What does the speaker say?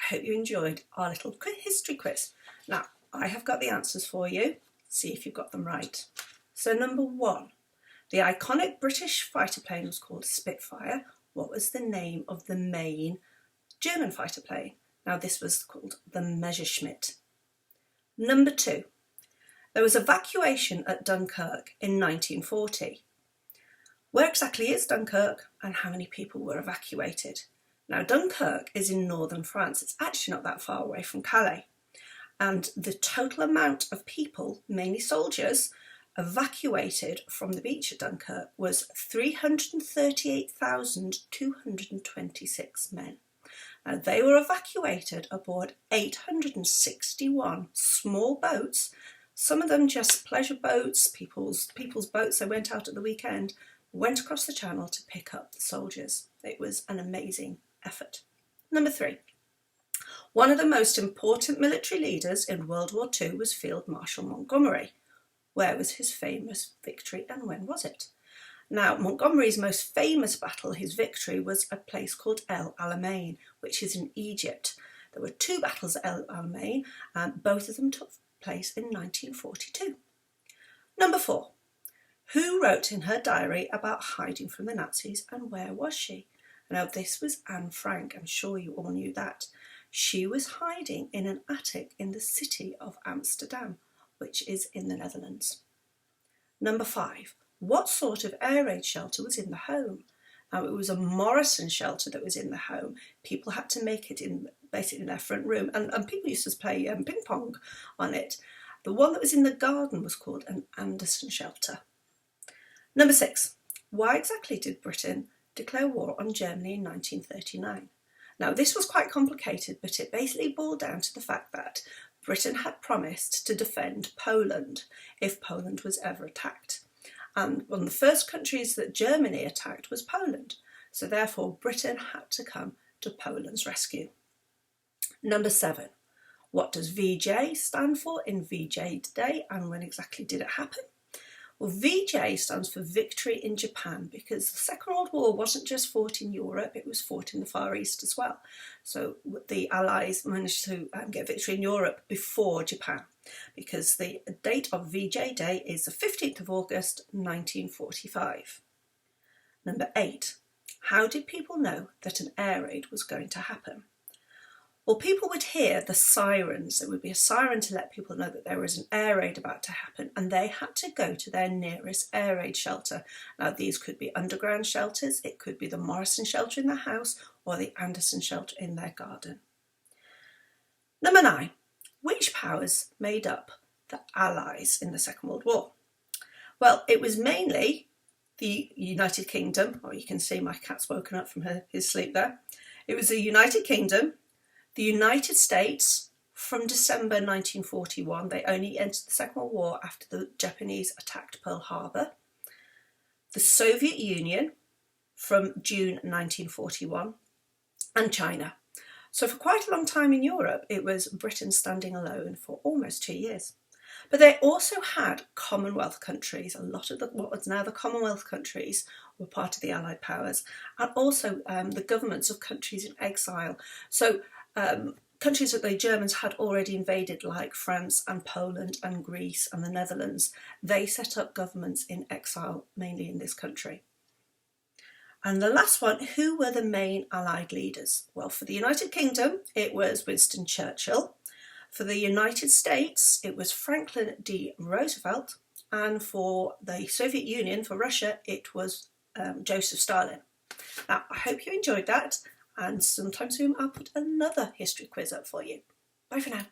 hope you enjoyed our little history quiz. Now, I have got the answers for you. See if you've got them right. So number 1, the iconic British fighter plane was called a Spitfire. What was the name of the main German fighter plane? Now, this was called the Messerschmitt. Number 2, there was evacuation at Dunkirk in 1940. Where exactly is Dunkirk and how many people were evacuated? Now, Dunkirk is in northern France. It's actually not that far away from Calais. And the total amount of people, mainly soldiers, evacuated from the beach at Dunkirk was 338,226 men. Now, they were evacuated aboard 861 small boats, some of them just pleasure boats, people's boats. They went out at the weekend, went across the channel to pick up the soldiers. It was an amazing effort. Number 3, one of the most important military leaders in World War II was Field Marshal Montgomery. Where was his famous victory and when was it? Now, Montgomery's most famous battle, his victory, was a place called El Alamein, which is in Egypt. There were 2 battles at El Alamein, and both of them took place in 1942. Number 4, who wrote in her diary about hiding from the Nazis and where was she? Now, this was Anne Frank. I'm sure you all knew that. She was hiding in an attic in the city of Amsterdam, which is in the Netherlands. Number 5, what sort of air raid shelter was in the home? Now, it was a Morrison shelter that was in the home. People had to make it in basically in their front room, and people used to play ping pong on it. The one that was in the garden was called an Anderson shelter. Number 6, why exactly did Britain declare war on Germany in 1939? Now, this was quite complicated, but it basically boiled down to the fact that Britain had promised to defend Poland if Poland was ever attacked. And one of the first countries that Germany attacked was Poland. So therefore, Britain had to come to Poland's rescue. Number 7, what does VJ stand for in VJ Day and when exactly did it happen? Well, VJ stands for Victory in Japan, because the Second World War wasn't just fought in Europe, it was fought in the Far East as well. So the Allies managed to get victory in Europe before Japan, because the date of VJ Day is the 15th of August 1945. Number 8, how did people know that an air raid was going to happen? Well, people would hear the sirens. There would be a siren to let people know that there was an air raid about to happen, and they had to go to their nearest air raid shelter. Now, these could be underground shelters, it could be the Morrison shelter in their house, or the Anderson shelter in their garden. Number 9, which powers made up the Allies in the Second World War? Well, it was mainly the United Kingdom, or you can see my cat's woken up from his sleep there. It was the United Kingdom, the United States. From December 1941, they only entered the Second World War after the Japanese attacked Pearl Harbor. The Soviet Union from June 1941, and China. So for quite a long time in Europe, it was Britain standing alone for almost 2 years. But they also had Commonwealth countries. A lot of what was now the Commonwealth countries were part of the Allied powers, and also the governments of countries in exile. So countries that the Germans had already invaded, like France and Poland and Greece and the Netherlands, they set up governments in exile, mainly in this country. And the last one, who were the main Allied leaders? Well, for the United Kingdom, it was Winston Churchill. For the United States, it was Franklin D. Roosevelt. And for the Soviet Union, for Russia, it was Joseph Stalin. Now, I hope you enjoyed that. And sometime soon I'll put another history quiz up for you. Bye for now.